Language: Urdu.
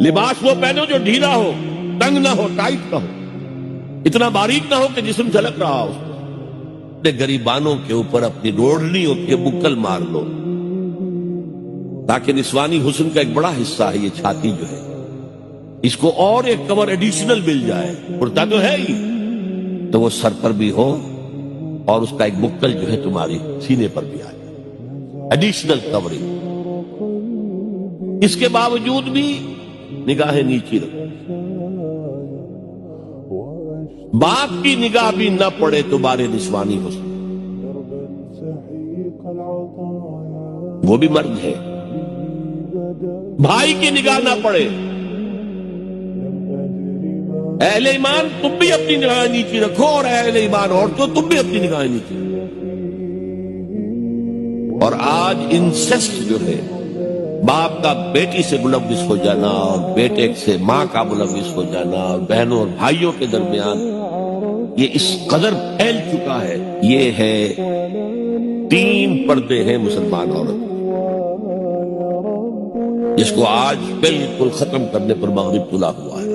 لباس وہ پہنو جو ڈھیلا ہو، تنگ نہ ہو، ٹائٹ نہ ہو، اتنا باریک نہ ہو کہ جسم جھلک رہا ہو. غریبانوں کے اوپر اپنی روڑنیوں کے بکل مار لو، تاکہ نسوانی حسن کا ایک بڑا حصہ ہے یہ چھاتی جو ہے، اس کو اور ایک کور ایڈیشنل مل جائے. کرتا تو ہے ہی، تو وہ سر پر بھی ہو اور اس کا ایک بکل جو ہے تمہاری سینے پر بھی آ جائے، ایڈیشنل کورنگ. اس کے باوجود بھی نگاہیں نیچی رکھو. باپ کی نگاہ بھی نہ پڑے تمہارے نسوانی حسن، وہ بھی مرد ہے. بھائی کی نگاہ نہ پڑے. اہل ایمان تم بھی اپنی نگاہیں نیچی رکھو، اور اہل ایمان عورتوں تم بھی اپنی نگاہیں نیچی رکھو. اور آج انسیسٹ جو ہے، باپ کا بیٹی سے ملوث ہو جانا اور بیٹے سے ماں کا ملوث ہو جانا اور بہنوں اور بھائیوں کے درمیان، یہ اس قدر پھیل چکا ہے. یہ ہے 3 پردے ہیں مسلمان عورت، جس کو آج بالکل ختم کرنے پر مغرب طلوع ہوا ہے.